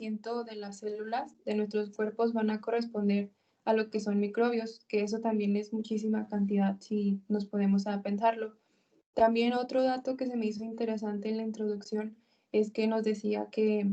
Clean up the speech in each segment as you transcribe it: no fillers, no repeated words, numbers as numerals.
90% de las células de nuestros cuerpos van a corresponder a lo que son microbios, que eso también es muchísima cantidad si nos podemos a pensarlo. También otro dato que se me hizo interesante en la introducción es que nos decía que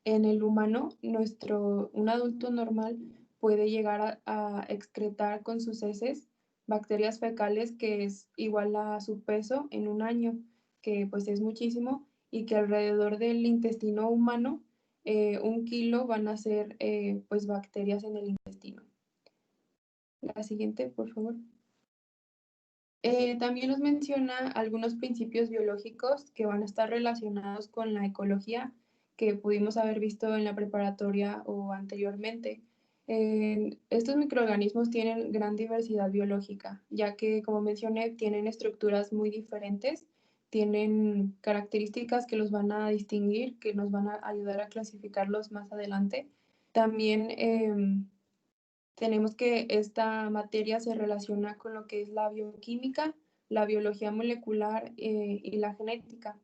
en el humano, un adulto normal puede llegar a excretar con sus heces bacterias fecales que es igual a su peso en un año, que pues es muchísimo, y que alrededor del intestino humano, 1 kilo van a ser pues bacterias en el intestino. La siguiente, por favor. También nos menciona algunos principios biológicos que van a estar relacionados con la ecología que pudimos haber visto en la preparatoria o anteriormente. Estos microorganismos tienen gran diversidad biológica, ya que, como mencioné, tienen estructuras muy diferentes, tienen características que los van a distinguir, que nos van a ayudar a clasificarlos más adelante. También tenemos que esta materia se relaciona con lo que es la bioquímica, la biología molecular y la genética.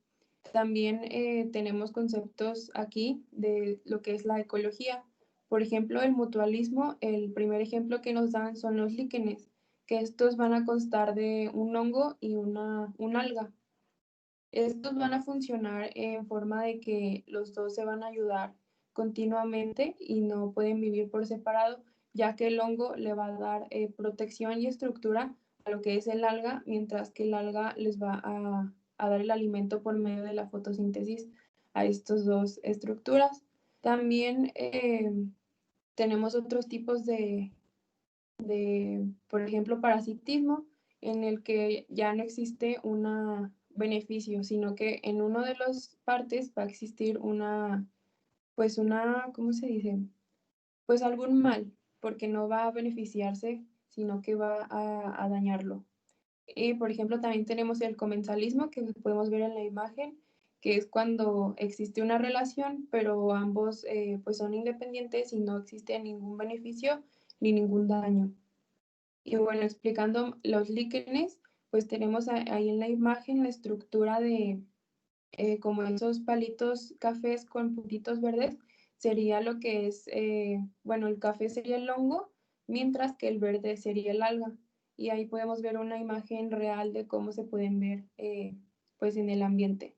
También tenemos conceptos aquí de lo que es la ecología. Por ejemplo, el mutualismo, el primer ejemplo que nos dan son los líquenes, que estos van a constar de un hongo y un alga. Estos van a funcionar en forma de que los dos se van a ayudar continuamente y no pueden vivir por separado, ya que el hongo le va a dar protección y estructura a lo que es el alga, mientras que el alga les va a dar el alimento por medio de la fotosíntesis a estas dos estructuras. También tenemos otros tipos de, por ejemplo, parasitismo, en el que ya no existe un beneficio, sino que en uno de las partes va a existir ¿cómo se dice? Pues algún mal, porque no va a beneficiarse, sino que va a dañarlo. Y, por ejemplo, también tenemos el comensalismo, que podemos ver en la imagen, que es cuando existe una relación, pero ambos pues son independientes y no existe ningún beneficio ni ningún daño. Y bueno, explicando los líquenes, pues tenemos ahí en la imagen la estructura de como esos palitos cafés con puntitos verdes, sería lo que es, bueno, el café sería el hongo, mientras que el verde sería el alga. Y ahí podemos ver una imagen real de cómo se pueden ver pues en el ambiente.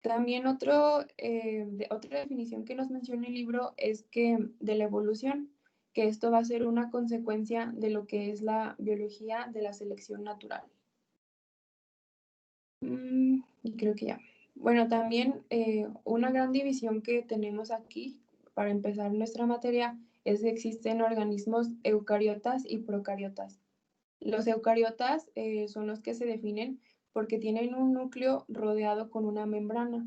También otra definición que nos menciona el libro es que de la evolución, que esto va a ser una consecuencia de lo que es la biología de la selección natural. Y creo que ya. Bueno, también una gran división que tenemos aquí para empezar nuestra materia es que existen organismos eucariotas y procariotas. Los eucariotas son los que se definen porque tienen un núcleo rodeado con una membrana.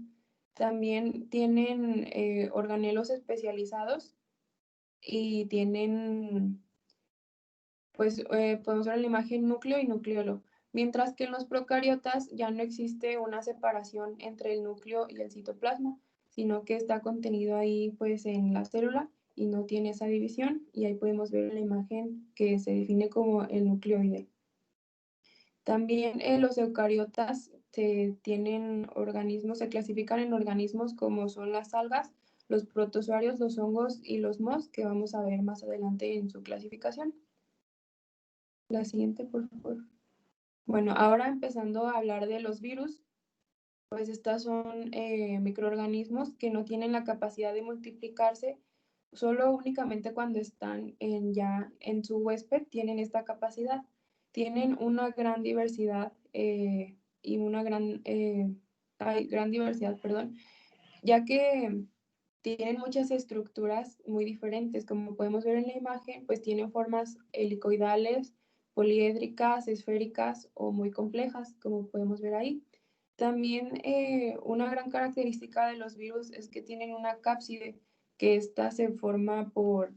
También tienen organelos especializados y tienen, pues podemos ver en la imagen núcleo y nucleolo. Mientras que en los procariotas ya no existe una separación entre el núcleo y el citoplasma, sino que está contenido ahí pues en la célula y no tiene esa división. Y ahí podemos ver en la imagen que se define como el nucleoide. También los eucariotas se clasifican en organismos como son las algas, los protozoarios, los hongos y los mohos, que vamos a ver más adelante en su clasificación. La siguiente, por favor. Bueno, ahora empezando a hablar de los virus, pues estos son microorganismos que no tienen la capacidad de multiplicarse, solo únicamente cuando están ya en su huésped tienen esta capacidad. Tienen una gran diversidad y una gran diversidad, perdón, ya que tienen muchas estructuras muy diferentes, como podemos ver en la imagen, pues tienen formas helicoidales, poliédricas, esféricas o muy complejas, como podemos ver ahí. También una gran característica de los virus es que tienen una cápside, que ésta se forma por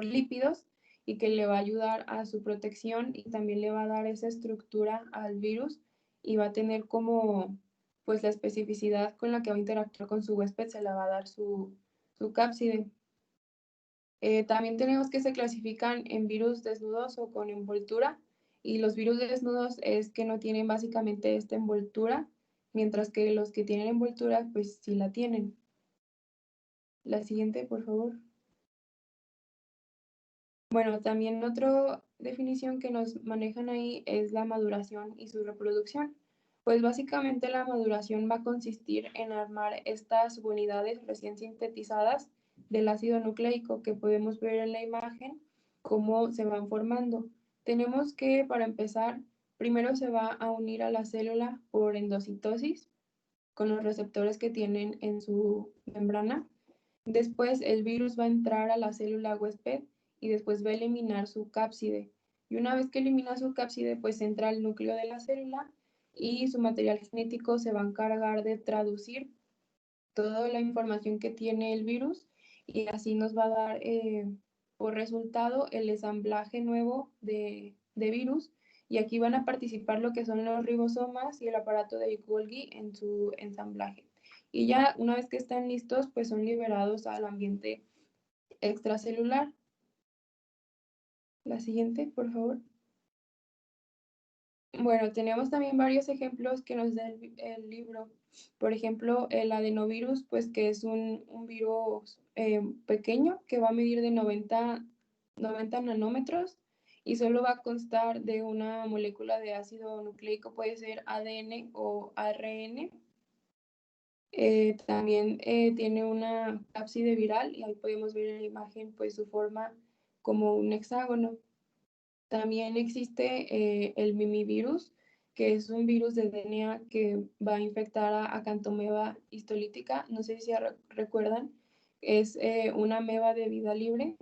lípidos y que le va a ayudar a su protección y también le va a dar esa estructura al virus y va a tener como pues la especificidad con la que va a interactuar con su huésped, se la va a dar su cápside. También tenemos que se clasifican en virus desnudos o con envoltura, y los virus desnudos es que no tienen básicamente esta envoltura, mientras que los que tienen envoltura pues sí la tienen. La siguiente, por favor. Bueno, también otra definición que nos manejan ahí es la maduración y su reproducción. Pues básicamente la maduración va a consistir en armar estas subunidades recién sintetizadas del ácido nucleico que podemos ver en la imagen, cómo se van formando. Tenemos que, para empezar, primero se va a unir a la célula por endocitosis con los receptores que tienen en su membrana. Después el virus va a entrar a la célula huésped y después va a eliminar su cápside. Y una vez que elimina su cápside, pues entra al núcleo de la célula y su material genético se va a encargar de traducir toda la información que tiene el virus y así nos va a dar por resultado el ensamblaje nuevo de virus. Y aquí van a participar lo que son los ribosomas y el aparato de Golgi en su ensamblaje. Y ya una vez que están listos, pues son liberados al ambiente extracelular. La siguiente, por favor. Bueno, tenemos también varios ejemplos que nos da el libro. Por ejemplo, el adenovirus, pues que es un virus pequeño que va a medir de 90 nanómetros y solo va a constar de una molécula de ácido nucleico, puede ser ADN o ARN. También tiene una cápside viral y ahí podemos ver en la imagen pues su forma como un hexágono. También existe el mimivirus, que es un virus de DNA que va a infectar a Acanthomeba histolítica. No sé si recuerdan, es una ameba de vida libre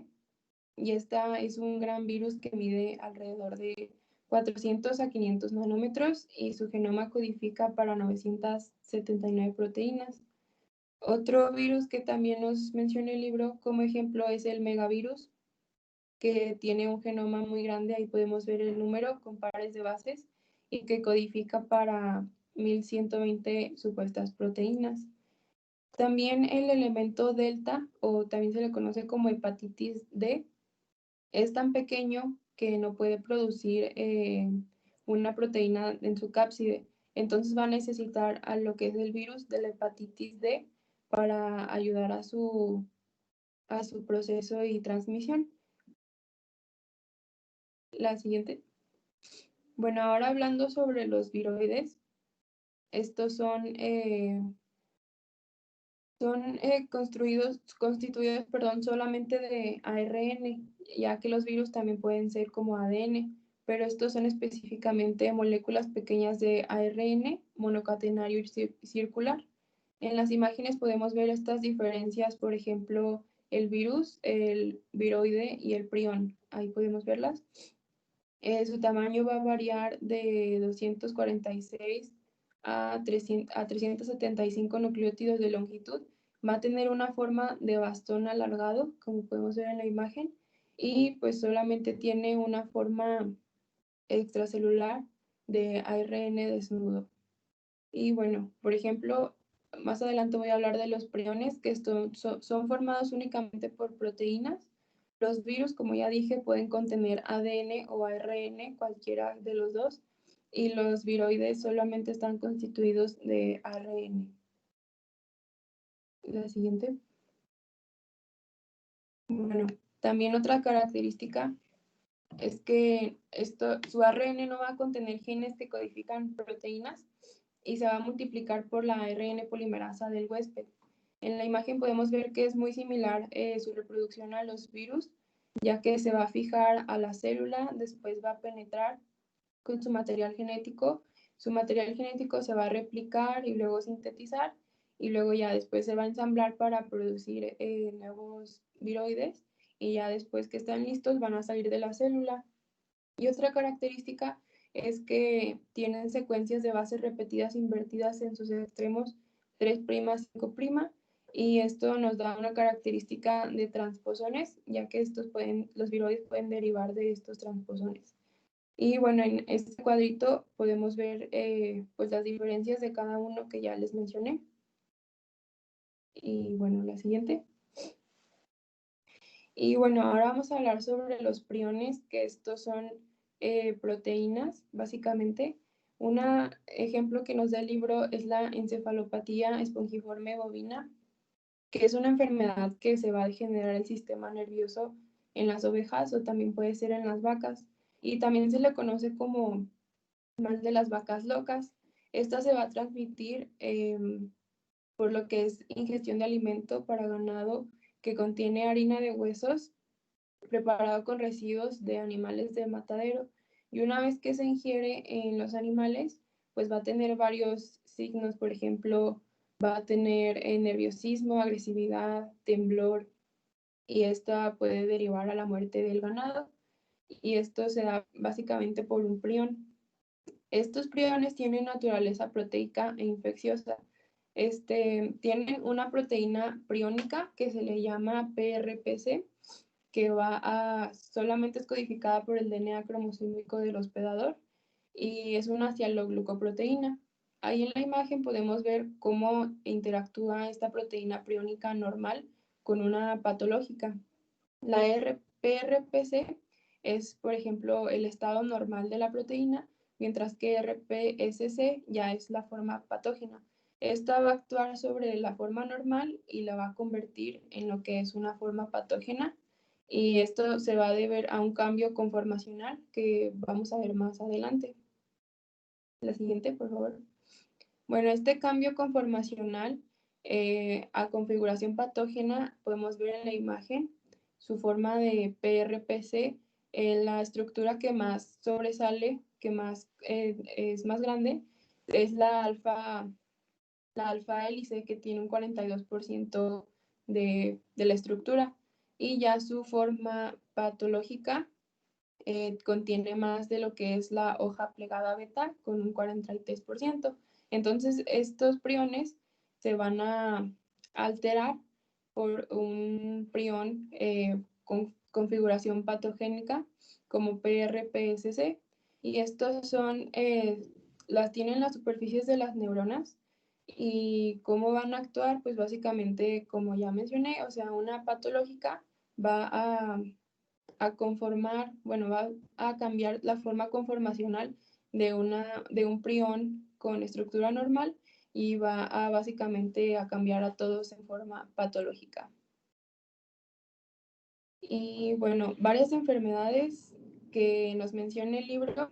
y esta es un gran virus que mide alrededor de 400 a 500 nanómetros y su genoma codifica para 979 proteínas. Otro virus que también nos menciona el libro como ejemplo es el megavirus, que tiene un genoma muy grande, ahí podemos ver el número con pares de bases y que codifica para 1120 supuestas proteínas. También el elemento delta, o también se le conoce como hepatitis D, es tan pequeño que no puede producir una proteína en su cápside. Entonces va a necesitar a lo que es el virus de la hepatitis D para ayudar a su proceso y transmisión. La siguiente. Bueno, ahora hablando sobre los viroides, estos son constituidos, perdón, solamente de ARN, ya que los virus también pueden ser como ADN, pero estos son específicamente moléculas pequeñas de ARN monocatenario y circular. En las imágenes podemos ver estas diferencias, por ejemplo, el virus, el viroide y el prión. Ahí podemos verlas. Su tamaño va a variar de 246 a 375 nucleótidos de longitud. Va a tener una forma de bastón alargado, como podemos ver en la imagen, y pues solamente tiene una forma extracelular de ARN desnudo. Y bueno, por ejemplo, más adelante voy a hablar de los priones, que son formados únicamente por proteínas. Los virus, como ya dije, pueden contener ADN o ARN, cualquiera de los dos, y los viroides solamente están constituidos de ARN. La siguiente. Bueno, también otra característica es que su ARN no va a contener genes que codifican proteínas y se va a multiplicar por la ARN polimerasa del huésped. En la imagen podemos ver que es muy similar su reproducción a los virus, ya que se va a fijar a la célula, después va a penetrar con su material genético se va a replicar y luego sintetizar y luego ya después se va a ensamblar para producir nuevos viroides y ya después que están listos van a salir de la célula. Y otra característica es que tienen secuencias de bases repetidas invertidas en sus extremos 3', 5', y esto nos da una característica de transposones, ya que los viroides pueden derivar de estos transposones. Y bueno, en este cuadrito podemos ver pues las diferencias de cada uno que ya les mencioné. Y bueno, la siguiente. Y bueno, ahora vamos a hablar sobre los priones, que estos son proteínas, básicamente. Un ejemplo que nos da el libro es la encefalopatía espongiforme bovina, que es una enfermedad que se va a degenerar el sistema nervioso en las ovejas o también puede ser en las vacas. Y también se le conoce como mal de las vacas locas. Esta se va a transmitir por lo que es ingestión de alimento para ganado que contiene harina de huesos preparado con residuos de animales de matadero. Y una vez que se ingiere en los animales, pues va a tener varios signos, por ejemplo, va a tener nerviosismo, agresividad, temblor, y esta puede derivar a la muerte del ganado. Y esto se da básicamente por un prión. Estos priones tienen naturaleza proteica e infecciosa. Tienen una proteína priónica que se le llama PRPC, que solamente es codificada por el DNA cromosómico del hospedador y es una cialoglucoproteína. Ahí en la imagen podemos ver cómo interactúa esta proteína priónica normal con una patológica. La PRPC es, por ejemplo, el estado normal de la proteína, mientras que RPSC ya es la forma patógena. Esta va a actuar sobre la forma normal y la va a convertir en lo que es una forma patógena, y esto se va a deber a un cambio conformacional que vamos a ver más adelante. La siguiente, por favor. Bueno, este cambio conformacional a configuración patógena podemos ver en la imagen su forma de PRPC, la estructura que más sobresale, que más es más grande, es la alfa hélice, que tiene un 42% de la estructura, y ya su forma patológica contiene más de lo que es la hoja plegada beta con un 43%. Entonces, estos priones se van a alterar por un prión con configuración patogénica como PRPSC, y estos las tienen las superficies de las neuronas. ¿Y cómo van a actuar? Pues básicamente, como ya mencioné, o sea, una patológica va a conformar, bueno, va a cambiar la forma conformacional de un prión con estructura normal, y va a básicamente a cambiar a todos en forma patológica. Y bueno, varias enfermedades que nos menciona el libro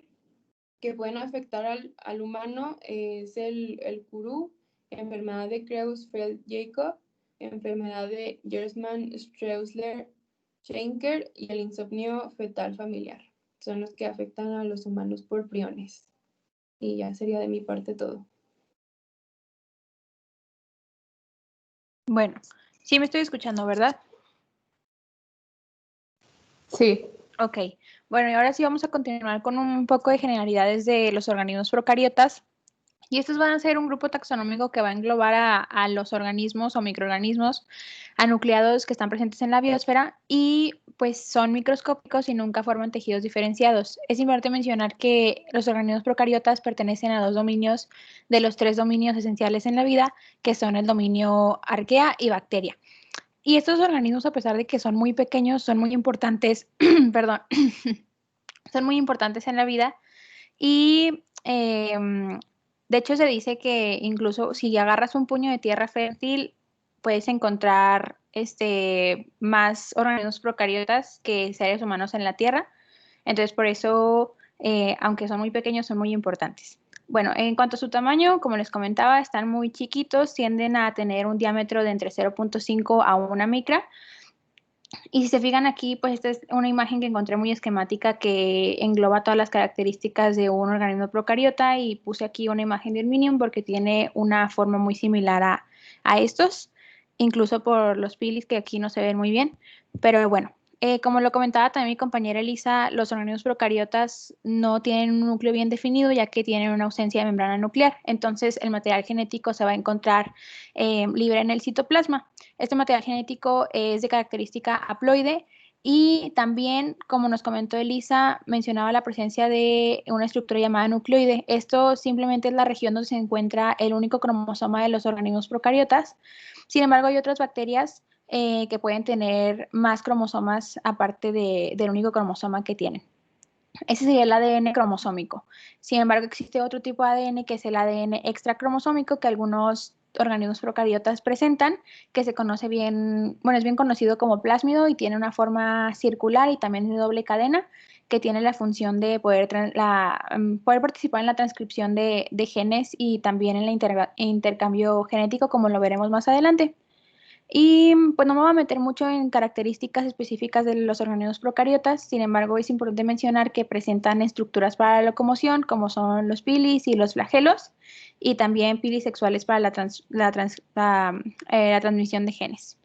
que pueden afectar al humano es el curú, enfermedad de Creutzfeldt-Jakob, enfermedad de Gerstmann-Straussler-Scheinker y el insomnio fetal familiar. Son los que afectan a los humanos por priones. Y ya sería de mi parte todo. Bueno, sí me estoy escuchando, ¿verdad? Sí. Ok, bueno, y ahora sí vamos a continuar con un poco de generalidades de los organismos procariotas. Y estos van a ser un grupo taxonómico que va a englobar a los organismos o microorganismos anucleados que están presentes en la biosfera y pues son microscópicos y nunca forman tejidos diferenciados. Es importante mencionar que los organismos procariotas pertenecen a dos dominios de los tres dominios esenciales en la vida, que son el dominio arquea y bacteria. Y estos organismos, a pesar de que son muy pequeños, son muy importantes, perdón, son muy importantes en la vida y de hecho se dice que incluso si agarras un puño de tierra fértil, puedes encontrar más organismos procariotas que seres humanos en la Tierra. Entonces, por eso, aunque son muy pequeños, son muy importantes. Bueno, en cuanto a su tamaño, como les comentaba, están muy chiquitos, tienden a tener un diámetro de entre 0.5 a 1 micra. Y si se fijan aquí, pues esta es una imagen que encontré muy esquemática que engloba todas las características de un organismo procariota, y puse aquí una imagen de un minion porque tiene una forma muy similar a estos, incluso por los pilis que aquí no se ven muy bien. Pero bueno, como lo comentaba también mi compañera Elisa, los organismos procariotas no tienen un núcleo bien definido ya que tienen una ausencia de membrana nuclear. Entonces el material genético se va a encontrar libre en el citoplasma. Este material genético es de característica haploide y también, como nos comentó Elisa, mencionaba la presencia de una estructura llamada nucleoide. Esto simplemente es la región donde se encuentra el único cromosoma de los organismos procariotas. Sin embargo, hay otras bacterias que pueden tener más cromosomas aparte del único cromosoma que tienen. Ese sería el ADN cromosómico. Sin embargo, existe otro tipo de ADN que es el ADN extracromosómico, que algunos organismos procariotas presentan, que se conoce bien, bueno, es bien conocido como plásmido y tiene una forma circular y también de doble cadena, que tiene la función de poder participar en la transcripción de genes y también en el intercambio genético, como lo veremos más adelante. Y pues no me voy a meter mucho en características específicas de los organismos procariotas, sin embargo es importante mencionar que presentan estructuras para la locomoción, como son los pilis y los flagelos, y también pilis sexuales para la transmisión de genes.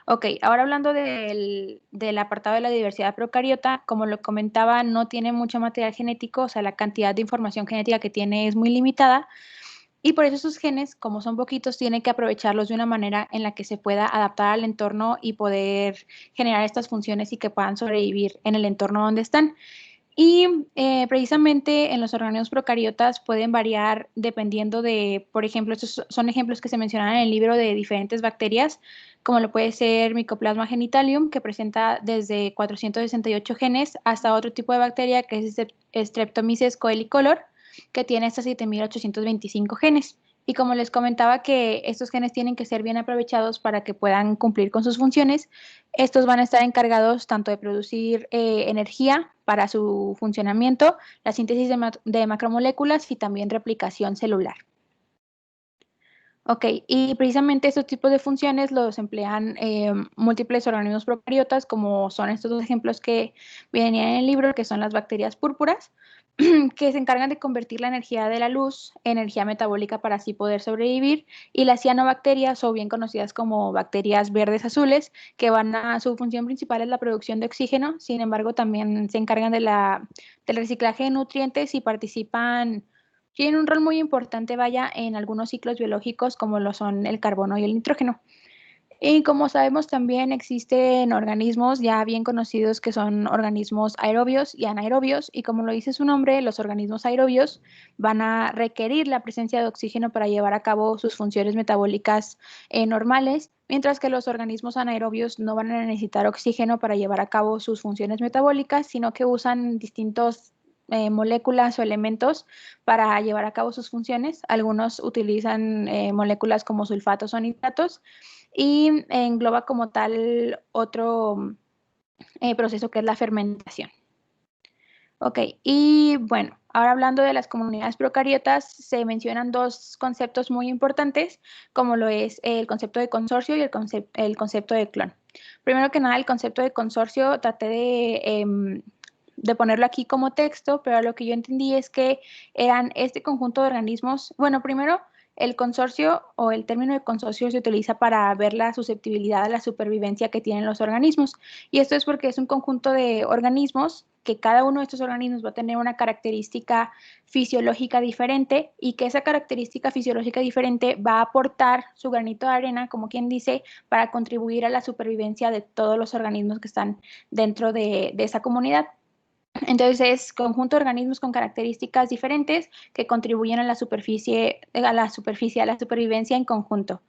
Ok, ahora hablando del apartado de la diversidad procariota, como lo comentaba, no tiene mucho material genético, o sea, la cantidad de información genética que tiene es muy limitada, y por eso esos genes, como son poquitos, tienen que aprovecharlos de una manera en la que se pueda adaptar al entorno y poder generar estas funciones y que puedan sobrevivir en el entorno donde están. Y precisamente en los organismos procariotas pueden variar dependiendo de, por ejemplo, estos son ejemplos que se mencionan en el libro de diferentes bacterias, como lo puede ser Mycoplasma genitalium, que presenta desde 468 genes, hasta otro tipo de bacteria que es Streptomyces coelicolor, que tiene hasta 7.825 genes. Y como les comentaba que estos genes tienen que ser bien aprovechados para que puedan cumplir con sus funciones, estos van a estar encargados tanto de producir energía para su funcionamiento, la síntesis de macromoléculas y también replicación celular. Ok, y precisamente estos tipos de funciones los emplean múltiples organismos procariotas, como son estos dos ejemplos que venían en el libro, que son las bacterias púrpuras, que se encargan de convertir la energía de la luz en energía metabólica para así poder sobrevivir, y las cianobacterias, o bien conocidas como bacterias verdes azules, que su función principal es la producción de oxígeno, sin embargo también se encargan del reciclaje de nutrientes y tienen un rol muy importante, vaya, en algunos ciclos biológicos como lo son el carbono y el nitrógeno. Y como sabemos, también existen organismos ya bien conocidos que son organismos aerobios y anaerobios, y como lo dice su nombre, los organismos aerobios van a requerir la presencia de oxígeno para llevar a cabo sus funciones metabólicas normales, mientras que los organismos anaerobios no van a necesitar oxígeno para llevar a cabo sus funciones metabólicas, sino que usan distintos moléculas o elementos para llevar a cabo sus funciones. Algunos utilizan moléculas como sulfatos o nitratos, y engloba como tal otro proceso que es la fermentación. Ok, y bueno, ahora hablando de las comunidades procariotas, se mencionan dos conceptos muy importantes, como lo es el concepto de consorcio y el concepto de clon. Primero que nada, el concepto de consorcio traté de ponerlo aquí como texto, pero lo que yo entendí es que eran este conjunto de organismos. Bueno, primero, el consorcio o el término de consorcio se utiliza para ver la susceptibilidad a la supervivencia que tienen los organismos. Y esto es porque es un conjunto de organismos que cada uno de estos organismos va a tener una característica fisiológica diferente, y que esa característica fisiológica diferente va a aportar su granito de arena, como quien dice, para contribuir a la supervivencia de todos los organismos que están dentro de esa comunidad. Entonces es conjunto de organismos con características diferentes que contribuyen a la supervivencia en conjunto.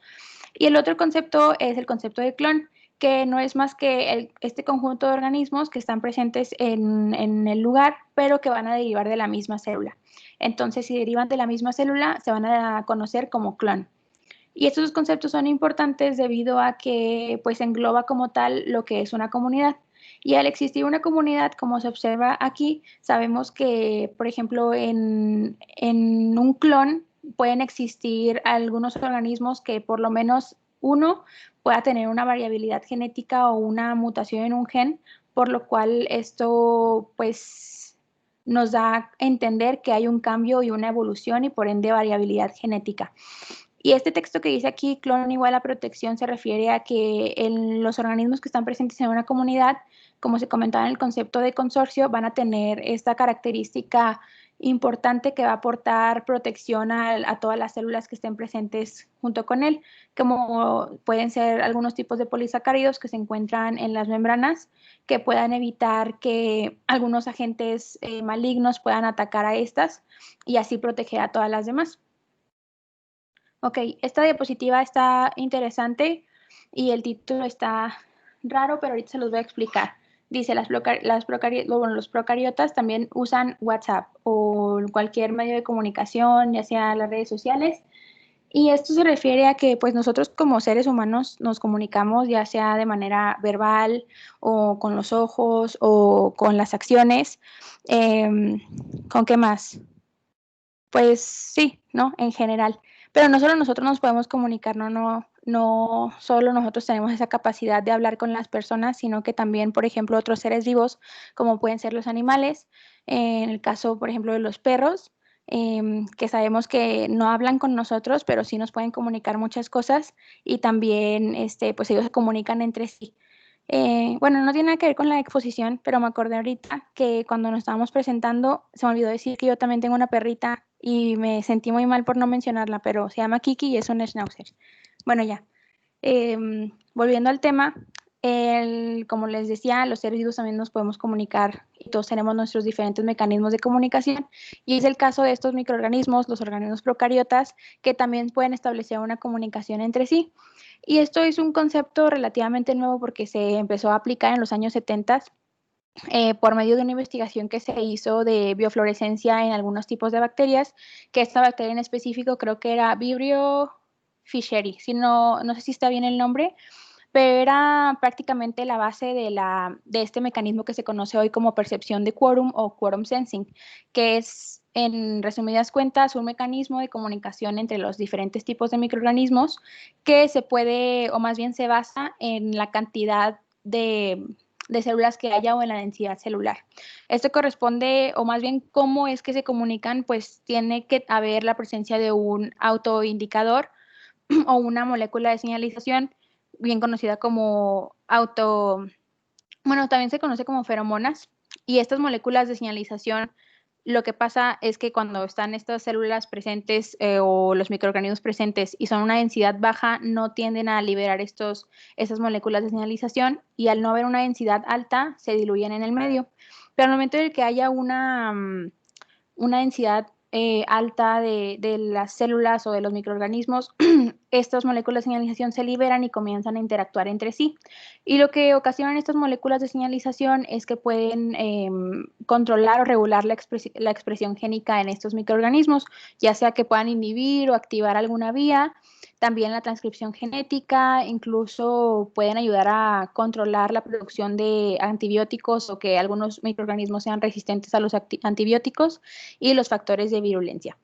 Y el otro concepto es el concepto de clon, que no es más que este conjunto de organismos que están presentes en el lugar, pero que van a derivar de la misma célula. Entonces, si derivan de la misma célula, se van a conocer como clon. Y estos dos conceptos son importantes debido a que pues engloba como tal lo que es una comunidad. Y al existir una comunidad, como se observa aquí, sabemos que, por ejemplo, en un clon pueden existir algunos organismos que por lo menos uno pueda tener una variabilidad genética o una mutación en un gen, por lo cual esto pues nos da a entender que hay un cambio y una evolución y por ende variabilidad genética. Y este texto que dice aquí, clon igual a protección, se refiere a que los organismos que están presentes en una comunidad, como se comentaba en el concepto de consorcio, van a tener esta característica importante que va a aportar protección a todas las células que estén presentes junto con él, como pueden ser algunos tipos de polisacáridos que se encuentran en las membranas, que puedan evitar que algunos agentes malignos puedan atacar a estas y así proteger a todas las demás. Ok, esta diapositiva está interesante y el título está raro, pero ahorita se los voy a explicar. Dice, los procariotas también usan WhatsApp o cualquier medio de comunicación, ya sea las redes sociales, Y esto se refiere a que pues nosotros como seres humanos nos comunicamos ya sea de manera verbal o con los ojos o con las acciones. ¿Con qué más? Pues sí, ¿no? En general. Pero no solo nosotros nos podemos comunicar, no solo nosotros tenemos esa capacidad de hablar con las personas, sino que también, por ejemplo, otros seres vivos, como pueden ser los animales, en el caso, por ejemplo, de los perros, que sabemos que no hablan con nosotros, pero sí nos pueden comunicar muchas cosas y también, pues ellos se comunican entre sí. Bueno, no tiene nada que ver con la exposición, pero me acordé ahorita que cuando nos estábamos presentando, se me olvidó decir que yo también tengo una perrita y me sentí muy mal por no mencionarla, pero se llama Kiki y es un schnauzer. Bueno, ya. Volviendo al tema, como les decía, los seres vivos también nos podemos comunicar y todos tenemos nuestros diferentes mecanismos de comunicación y es el caso de estos microorganismos, los organismos procariotas, que también pueden establecer una comunicación entre sí. Y esto es un concepto relativamente nuevo porque se empezó a aplicar en los años 70 por medio de una investigación que se hizo de biofluorescencia en algunos tipos de bacterias, que esta bacteria en específico creo que era Vibrio fischeri, si no sé si está bien el nombre, pero era prácticamente la base de este mecanismo que se conoce hoy como percepción de quórum o quorum sensing, que es, en resumidas cuentas, un mecanismo de comunicación entre los diferentes tipos de microorganismos que se puede, o más bien se basa en la cantidad de células que haya o en la densidad celular. Esto corresponde, o más bien cómo es que se comunican, pues tiene que haber la presencia de un autoindicador o una molécula de señalización bien conocida como bueno, también se conoce como feromonas, y estas moléculas de señalización, lo que pasa es que cuando están estas células presentes o los microorganismos presentes y son una densidad baja, no tienden a liberar estas moléculas de señalización y al no haber una densidad alta, se diluyen en el medio. Pero al momento en el que haya una densidad alta de las células o de los microorganismos, estas moléculas de señalización se liberan y comienzan a interactuar entre sí. Y lo que ocasionan estas moléculas de señalización es que pueden controlar o regular la expresión génica en estos microorganismos, ya sea que puedan inhibir o activar alguna vía, también la transcripción genética, incluso pueden ayudar a controlar la producción de antibióticos o que algunos microorganismos sean resistentes a los antibióticos y los factores de virulencia.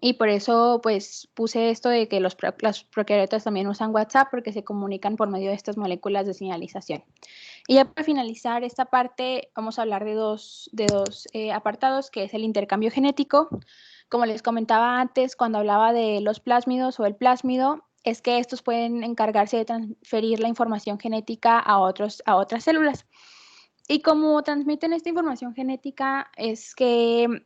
Y por eso, pues, puse esto de que los procariotas también usan WhatsApp porque se comunican por medio de estas moléculas de señalización. Y ya para finalizar esta parte, vamos a hablar de dos apartados, que es el intercambio genético. Como les comentaba antes, cuando hablaba de los plásmidos o el plásmido, es que estos pueden encargarse de transferir la información genética a otras células. Y como transmiten esta información genética, es que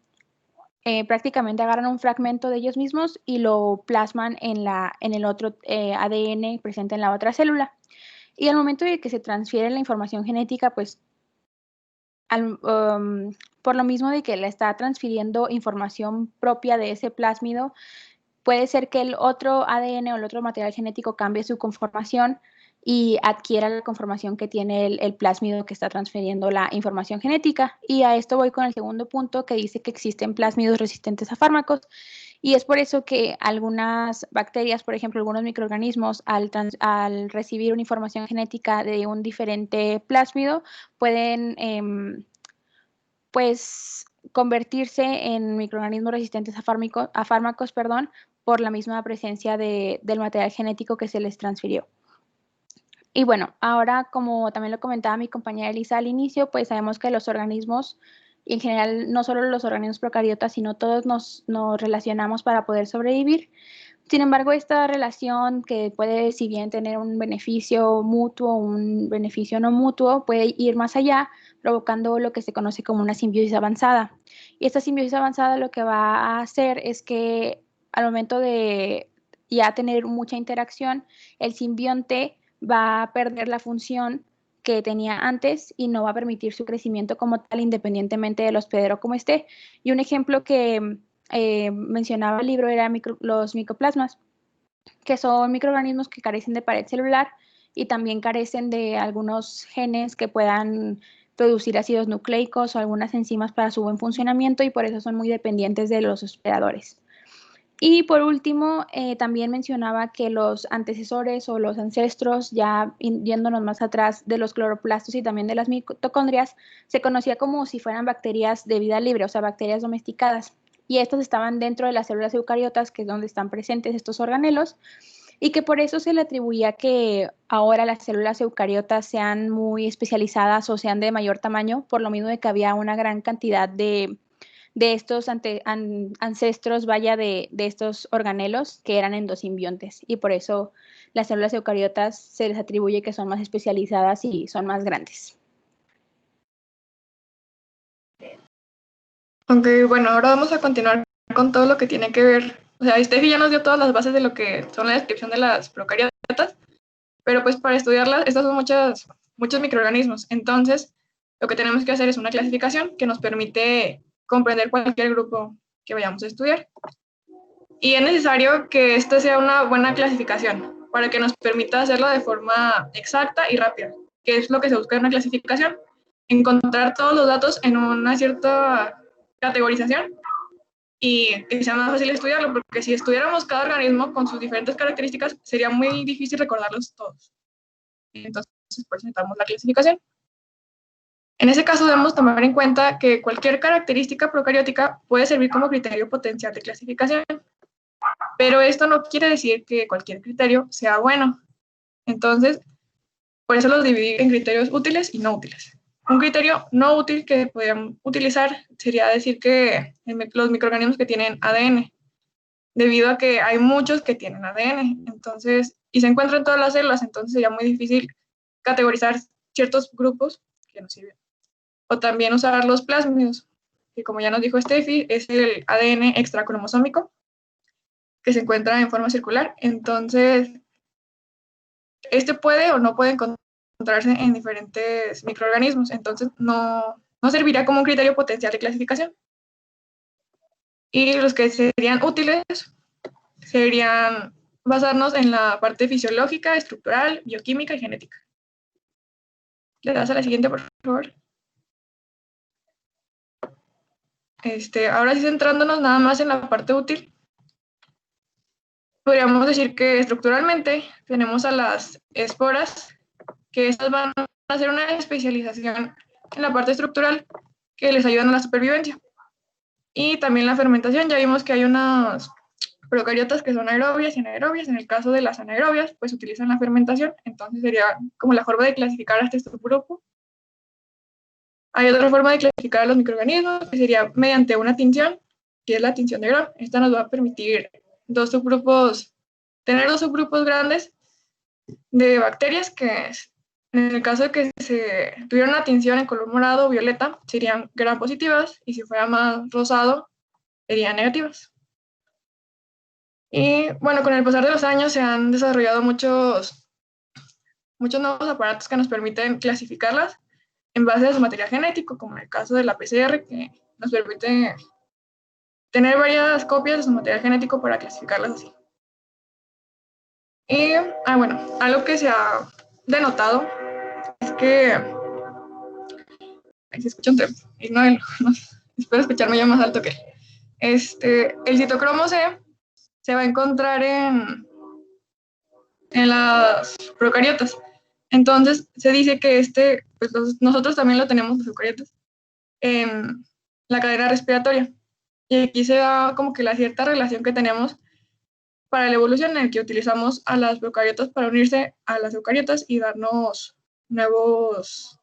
prácticamente agarran un fragmento de ellos mismos y lo plasman en el otro ADN presente en la otra célula. Y al momento de que se transfiere la información genética, pues por lo mismo de que le está transfiriendo información propia de ese plásmido, puede ser que el otro ADN o el otro material genético cambie su conformación y adquiera la conformación que tiene el plásmido que está transfiriendo la información genética. Y a esto voy con el segundo punto, que dice que existen plásmidos resistentes a fármacos. Y es por eso que algunas bacterias, por ejemplo, algunos microorganismos, al recibir una información genética de un diferente plásmido, pueden pues convertirse en microorganismos resistentes a fármacos, perdón, por la misma presencia del material genético que se les transfirió. Y bueno, ahora como también lo comentaba mi compañera Elisa al inicio, pues sabemos que los organismos, y en general no solo los organismos procariotas, sino todos nos relacionamos para poder sobrevivir. Sin embargo, esta relación que puede, si bien tener un beneficio mutuo, un beneficio no mutuo, puede ir más allá, provocando lo que se conoce como una simbiosis avanzada. Y esta simbiosis avanzada lo que va a hacer es que al momento de ya tener mucha interacción, el simbionte va a perder la función que tenía antes y no va a permitir su crecimiento como tal, independientemente del hospedero como esté. Y un ejemplo que mencionaba el libro era los micoplasmas, que son microorganismos que carecen de pared celular y también carecen de algunos genes que puedan producir ácidos nucleicos o algunas enzimas para su buen funcionamiento y por eso son muy dependientes de los hospedadores. Y por último, también mencionaba que los antecesores o los ancestros, ya yéndonos más atrás de los cloroplastos y también de las mitocondrias, se conocía como si fueran bacterias de vida libre, o sea, bacterias domesticadas. Y estas estaban dentro de las células eucariotas, que es donde están presentes estos organelos, y que por eso se le atribuía que ahora las células eucariotas sean muy especializadas o sean de mayor tamaño, por lo mismo de que había una gran cantidad de estos ancestros, vaya, de estos organelos que eran endosimbiontes, y por eso las células eucariotas se les atribuye que son más especializadas y son más grandes. Ok, bueno, ahora vamos a continuar con todo lo que tiene que ver. O sea, Steffi ya nos dio todas las bases de lo que son la descripción de las procariotas, pero pues para estudiarlas, estos son muchos microorganismos. Entonces, lo que tenemos que hacer es una clasificación que nos permite comprender cualquier grupo que vayamos a estudiar. Y es necesario que esta sea una buena clasificación para que nos permita hacerlo de forma exacta y rápida, que es lo que se busca en una clasificación, encontrar todos los datos en una cierta categorización y que sea más fácil estudiarlo, porque si estudiáramos cada organismo con sus diferentes características, sería muy difícil recordarlos todos. Entonces, por eso necesitamos la clasificación. En ese caso, debemos tomar en cuenta que cualquier característica procariótica puede servir como criterio potencial de clasificación, pero esto no quiere decir que cualquier criterio sea bueno. Entonces, por eso los dividí en criterios útiles y no útiles. Un criterio no útil que podrían utilizar sería decir que los microorganismos que tienen ADN, debido a que hay muchos que tienen ADN, entonces, y se encuentran en todas las células, entonces sería muy difícil categorizar ciertos grupos que nos sirven. O también usar los plásmidos, que como ya nos dijo Steffi, es el ADN extracromosómico, que se encuentra en forma circular. Entonces, este puede o no puede encontrarse en diferentes microorganismos, entonces no serviría como un criterio potencial de clasificación. Y los que serían útiles serían basarnos en la parte fisiológica, estructural, bioquímica y genética. ¿Le das a la siguiente, por favor? Ahora sí, centrándonos nada más en la parte útil, podríamos decir que estructuralmente tenemos a las esporas, que estas van a hacer una especialización en la parte estructural que les ayudan a la supervivencia. Y también la fermentación, ya vimos que hay unas procariotas que son aerobias y anaerobias. En el caso de las anaerobias, pues utilizan la fermentación, entonces sería como la forma de clasificar a este subgrupo. Hay otra forma de clasificar a los microorganismos, que sería mediante una tinción, que es la tinción de Gram. Esta nos va a permitir tener dos subgrupos grandes de bacterias que, en el caso de que se tuviera una tinción en color morado o violeta, serían Gram positivas, y si fuera más rosado, serían negativas. Y bueno, con el pasar de los años se han desarrollado muchos nuevos aparatos que nos permiten clasificarlas en base a su material genético, como en el caso de la PCR, que nos permite tener varias copias de su material genético para clasificarlas así. Y, bueno, algo que se ha denotado es que... Ahí se escucha un tempo, ignórenlo, espero escucharme yo más alto que él. El citocromo C se va a encontrar en las procariotas. Entonces, se dice que pues nosotros también lo tenemos, los eucariotas, en la cadena respiratoria. Y aquí se da como que la cierta relación que tenemos para la evolución, en el que utilizamos a las procariotas para unirse a las eucariotas y darnos nuevas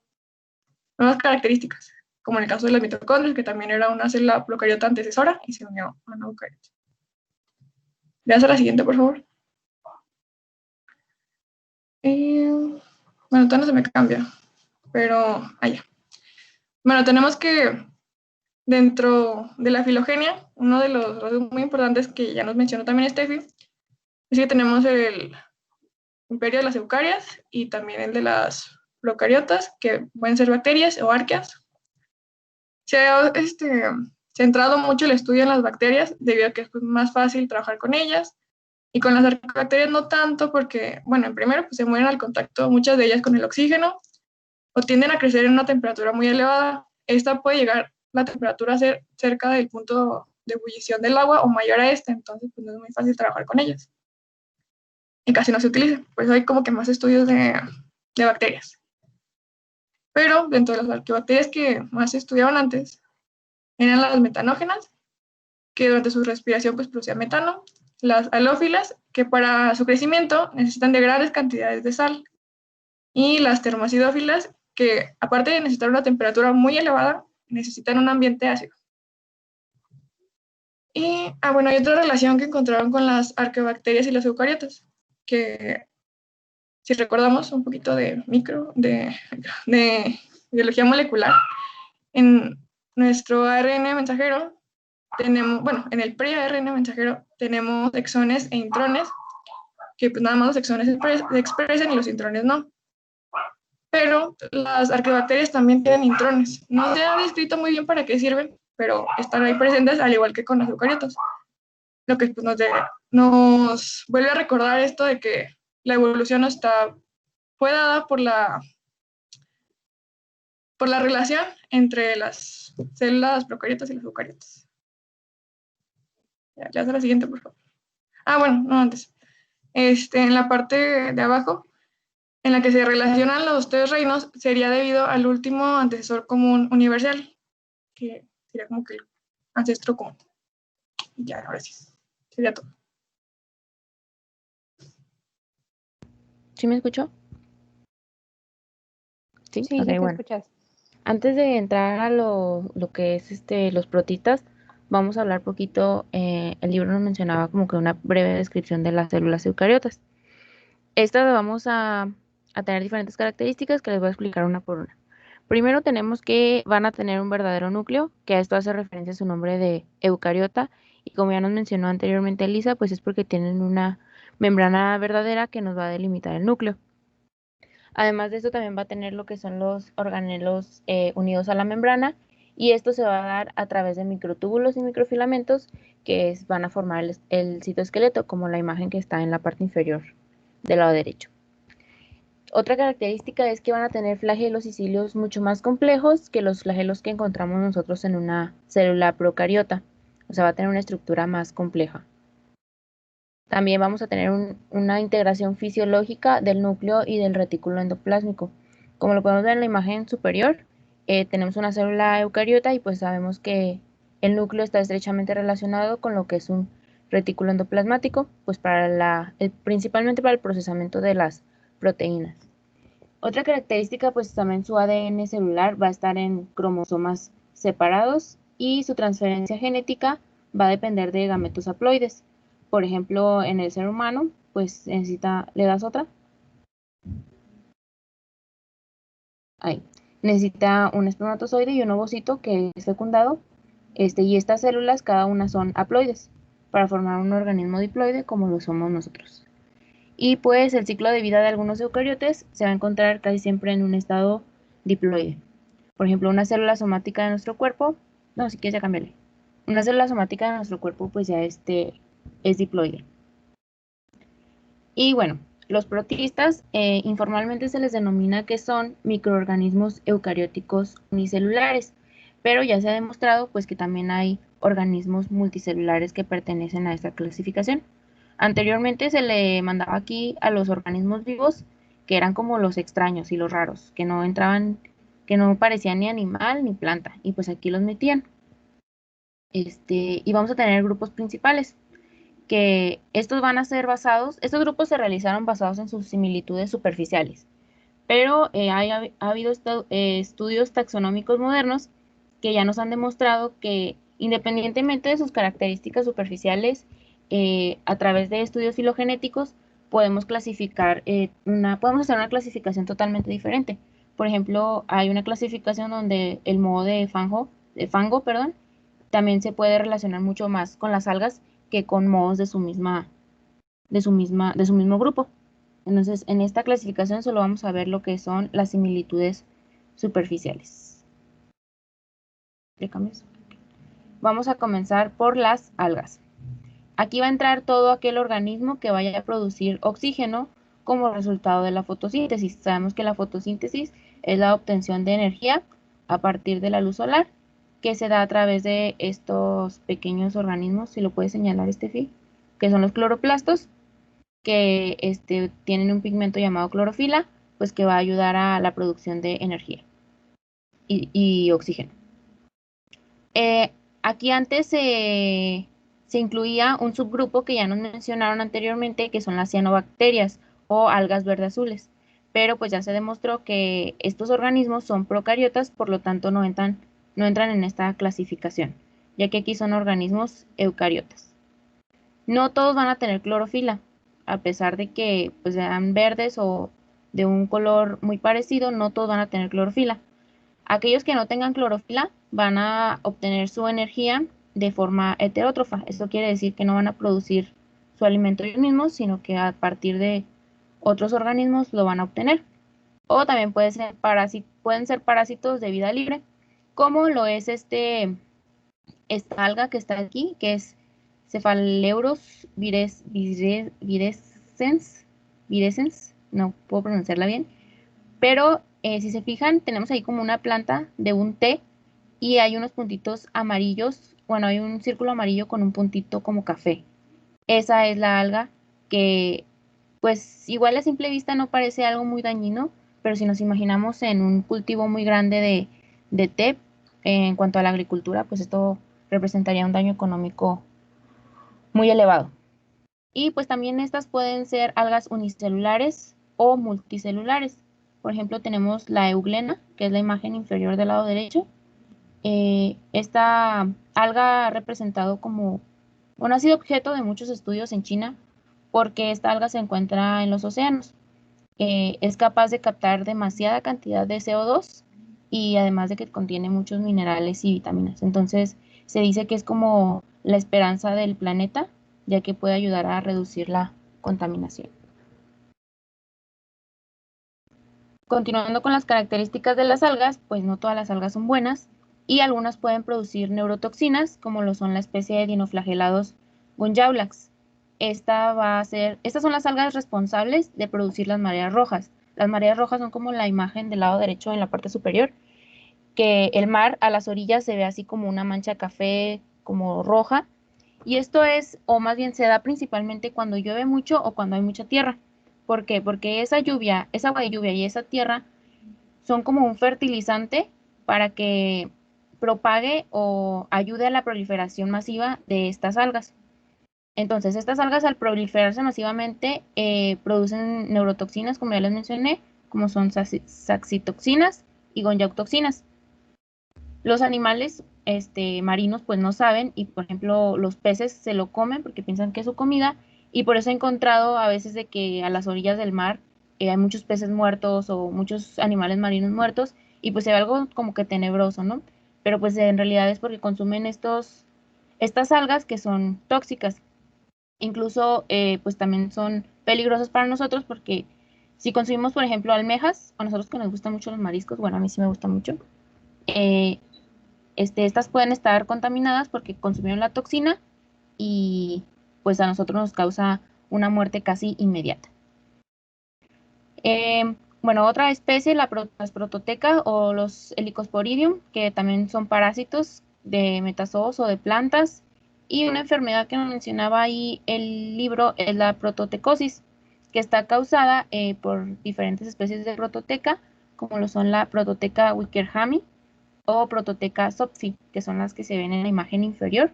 características, como en el caso de las mitocondrias, que también era una célula procariota antecesora y se unió a una eucariota. Veas a la siguiente, por favor. Bueno, todavía no se me cambia, pero allá. Bueno, tenemos que dentro de la filogenia, uno de los rasgos muy importantes que ya nos mencionó también Steffi, es que tenemos el imperio de las eucarias y también el de las procariotas, que pueden ser bacterias o arqueas. Se ha centrado mucho el estudio en las bacterias debido a que es más fácil trabajar con ellas, y con las arqueobacterias no tanto, porque, bueno, en primero pues se mueren al contacto muchas de ellas con el oxígeno, o tienden a crecer en una temperatura muy elevada. Esta puede llegar la temperatura a ser cerca del punto de ebullición del agua o mayor a este, entonces pues no es muy fácil trabajar con ellas. Y casi no se utiliza, por eso hay como que más estudios de bacterias. Pero dentro de las arqueobacterias que más se estudiaban antes eran las metanógenas, que durante su respiración pues producían metano, las halófilas, que para su crecimiento necesitan de grandes cantidades de sal, y las termoacidófilas, que aparte de necesitar una temperatura muy elevada, necesitan un ambiente ácido. Y bueno, hay otra relación que encontraron con las arqueobacterias y las eucariotas, que si recordamos un poquito de biología molecular, en nuestro ARN mensajero tenemos, bueno, en el pre-ARN mensajero tenemos exones e intrones, que pues nada más los exones se expresan y los intrones no. Pero las arqueobacterias también tienen intrones. No se ha descrito muy bien para qué sirven, pero están ahí presentes al igual que con las eucariotas. Lo que pues, nos vuelve a recordar esto de que la evolución fue dada por la relación entre las células procariotas y las eucariotas. Ya, le hace la siguiente, por favor. Bueno, no antes. En la parte de abajo, en la que se relacionan los tres reinos, sería debido al último antecesor común universal, que sería como que el ancestro común. Ya, ahora sí, sería todo. ¿Sí me escuchó? Sí, Sí, ok, sí te bueno. escuchas. Antes de entrar a lo que es los protistas, vamos a hablar poquito, el libro nos mencionaba como que una breve descripción de las células eucariotas. Estas vamos a tener diferentes características que les voy a explicar una por una. Primero tenemos que van a tener un verdadero núcleo, que a esto hace referencia a su nombre de eucariota, y como ya nos mencionó anteriormente Elisa, pues es porque tienen una membrana verdadera que nos va a delimitar el núcleo. Además de esto también va a tener lo que son los organelos unidos a la membrana, y esto se va a dar a través de microtúbulos y microfilamentos que van a formar el citoesqueleto, como la imagen que está en la parte inferior del lado derecho. Otra característica es que van a tener flagelos y cilios mucho más complejos que los flagelos que encontramos nosotros en una célula procariota, o sea, va a tener una estructura más compleja. También vamos a tener una integración fisiológica del núcleo y del retículo endoplásmico. Como lo podemos ver en la imagen superior, tenemos una célula eucariota y pues sabemos que el núcleo está estrechamente relacionado con lo que es un retículo endoplasmático, pues principalmente para el procesamiento de las proteínas. Otra característica, pues también su ADN celular va a estar en cromosomas separados y su transferencia genética va a depender de gametos haploides. Por ejemplo, en el ser humano, pues ¿le das otra? Ahí. Necesita un espermatozoide y un ovocito que es fecundado, y estas células cada una son haploides para formar un organismo diploide como lo somos nosotros. Y pues el ciclo de vida de algunos eucariotes se va a encontrar casi siempre en un estado diploide. Por ejemplo, una célula somática de nuestro cuerpo, no, si quieres ya cambiarle. Una célula somática de nuestro cuerpo pues ya es diploide. Y bueno, los protistas informalmente se les denomina que son microorganismos eucarióticos unicelulares, pero ya se ha demostrado pues que también hay organismos multicelulares que pertenecen a esta clasificación. Anteriormente se le mandaba aquí a los organismos vivos, que eran como los extraños y los raros, que no entraban, que no parecían ni animal ni planta, y pues aquí los metían. Y vamos a tener grupos principales, que estos estos grupos se realizaron basados en sus similitudes superficiales, pero ha habido estudios taxonómicos modernos que ya nos han demostrado que independientemente de sus características superficiales, a través de estudios filogenéticos podemos podemos hacer una clasificación totalmente diferente. Por ejemplo, hay una clasificación donde el modo de fango, perdón, también se puede relacionar mucho más con las algas que con mohos de su mismo grupo. Entonces, en esta clasificación solo vamos a ver lo que son las similitudes superficiales. ¿Le cambias? Vamos a comenzar por las algas. Aquí va a entrar todo aquel organismo que vaya a producir oxígeno como resultado de la fotosíntesis. Sabemos que la fotosíntesis es la obtención de energía a partir de la luz solar, que se da a través de estos pequeños organismos, si lo puedes señalar, Estefi, que son los cloroplastos, que tienen un pigmento llamado clorofila, pues que va a ayudar a la producción de energía y oxígeno. Aquí antes se incluía un subgrupo que ya nos mencionaron anteriormente, que son las cianobacterias o algas verde azules, pero pues ya se demostró que estos organismos son procariotas, por lo tanto no entran en esta clasificación, ya que aquí son organismos eucariotas. No todos van a tener clorofila, a pesar de que pues, sean verdes o de un color muy parecido, no todos van a tener clorofila. Aquellos que no tengan clorofila van a obtener su energía de forma heterótrofa. Esto quiere decir que no van a producir su alimento ellos mismos, sino que a partir de otros organismos lo van a obtener. O también pueden ser parásitos de vida libre, como lo es esta alga que está aquí, que es Cephaleuros virescens, no puedo pronunciarla bien, pero si se fijan, tenemos ahí como una planta de un té y hay unos puntitos amarillos, bueno, hay un círculo amarillo con un puntito como café. Esa es la alga que, pues, igual a simple vista no parece algo muy dañino, pero si nos imaginamos en un cultivo muy grande de té, en cuanto a la agricultura, pues esto representaría un daño económico muy elevado. Y pues también estas pueden ser algas unicelulares o multicelulares. Por ejemplo, tenemos la euglena, que es la imagen inferior del lado derecho. Esta alga ha representado como, bueno, ha sido objeto de muchos estudios en China porque esta alga se encuentra en los océanos. Es capaz de captar demasiada cantidad de CO2 y además de que contiene muchos minerales y vitaminas. Entonces, se dice que es como la esperanza del planeta, ya que puede ayudar a reducir la contaminación. Continuando con las características de las algas, pues no todas las algas son buenas y algunas pueden producir neurotoxinas, como lo son la especie de dinoflagelados Gonjaulax. Estas son las algas responsables de producir las mareas rojas. Las mareas rojas son como la imagen del lado derecho en la parte superior, que el mar a las orillas se ve así como una mancha café, como roja, y esto es, o más bien se da principalmente cuando llueve mucho o cuando hay mucha tierra. ¿Por qué? Porque esa agua de lluvia y esa tierra son como un fertilizante para que propague o ayude a la proliferación masiva de estas algas. Entonces, estas algas al proliferarse masivamente producen neurotoxinas, como ya les mencioné, como son saxitoxinas y gonjautoxinas. Los animales marinos pues no saben y por ejemplo los peces se lo comen porque piensan que es su comida y por eso he encontrado a veces de que a las orillas del mar hay muchos peces muertos o muchos animales marinos muertos y pues se ve algo como que tenebroso, ¿no? Pero pues en realidad es porque consumen estas algas que son tóxicas. Incluso pues también son peligrosas para nosotros porque si consumimos por ejemplo almejas, a nosotros que nos gustan mucho los mariscos, bueno a mí sí me gusta mucho, estas pueden estar contaminadas porque consumieron la toxina y pues a nosotros nos causa una muerte casi inmediata. Bueno, otra especie, las prototeca o los helicosporidium, que también son parásitos de metazoos o de plantas. Y una enfermedad que nos mencionaba ahí el libro es la prototecosis, que está causada por diferentes especies de prototeca, como lo son la prototeca wickerhami o prototeca sopfi, que son las que se ven en la imagen inferior.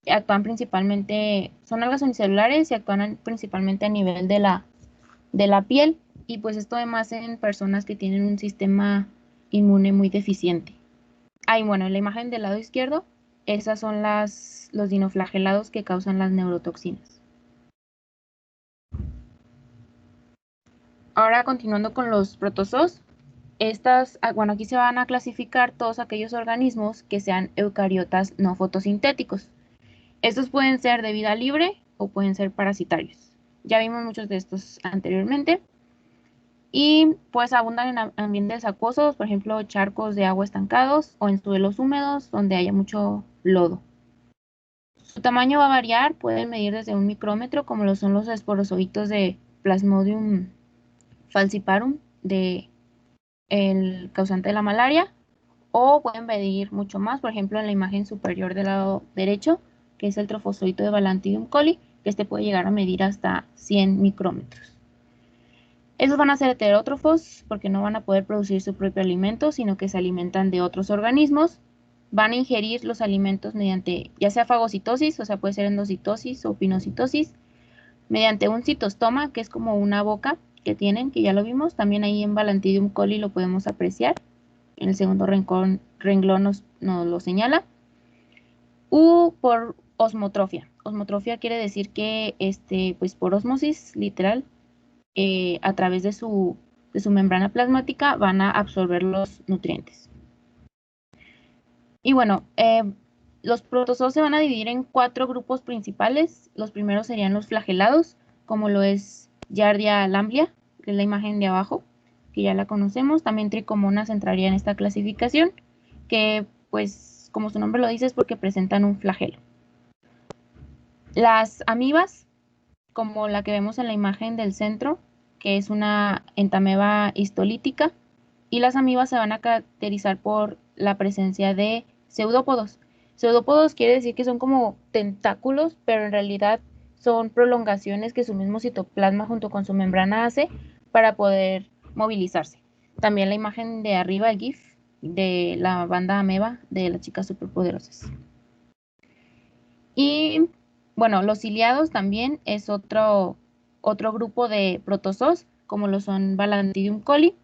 Actúan principalmente, son algas unicelulares y actúan principalmente a nivel de la piel, y pues esto además en personas que tienen un sistema inmune muy deficiente. Bueno, en la imagen del lado izquierdo, esas son los dinoflagelados que causan las neurotoxinas. Ahora continuando con los protozoos, aquí se van a clasificar todos aquellos organismos que sean eucariotas no fotosintéticos. Estos pueden ser de vida libre o pueden ser parasitarios. Ya vimos muchos de estos anteriormente. Y pues abundan en ambientes acuosos, por ejemplo, charcos de agua estancados o en suelos húmedos donde haya mucho lodo. Su tamaño va a variar, pueden medir desde 1 micrómetro, como lo son los esporozoitos de Plasmodium falciparum, el causante de la malaria, o pueden medir mucho más, por ejemplo, en la imagen superior del lado derecho, que es el trofozoito de Balantidium coli, que este puede llegar a medir hasta 100 micrómetros. Esos van a ser heterótrofos porque no van a poder producir su propio alimento, sino que se alimentan de otros organismos. Van a ingerir los alimentos mediante ya sea fagocitosis, o sea, puede ser endocitosis o pinocitosis, mediante un citostoma, que es como una boca que tienen, que ya lo vimos. También ahí en Balantidium coli lo podemos apreciar. En el segundo renglón nos lo señala. U por osmotrofia. Osmotrofia quiere decir que pues por ósmosis, literal, a través de su membrana plasmática van a absorber los nutrientes. Y bueno, los protozoos se van a dividir en 4 grupos principales. Los primeros serían los flagelados, como lo es Giardia lamblia, que es la imagen de abajo, que ya la conocemos. También Trichomonas entraría en esta clasificación, que pues como su nombre lo dice es porque presentan un flagelo. Las amibas, como la que vemos en la imagen del centro, que es una entameba histolítica, y las amibas se van a caracterizar por la presencia de pseudópodos. Pseudópodos quiere decir que son como tentáculos, pero en realidad son prolongaciones que su mismo citoplasma junto con su membrana hace para poder movilizarse. También la imagen de arriba, el GIF, de la banda ameba de las chicas superpoderosas. Y bueno, los ciliados también es otro grupo de protozoos, como lo son Balantidium coli,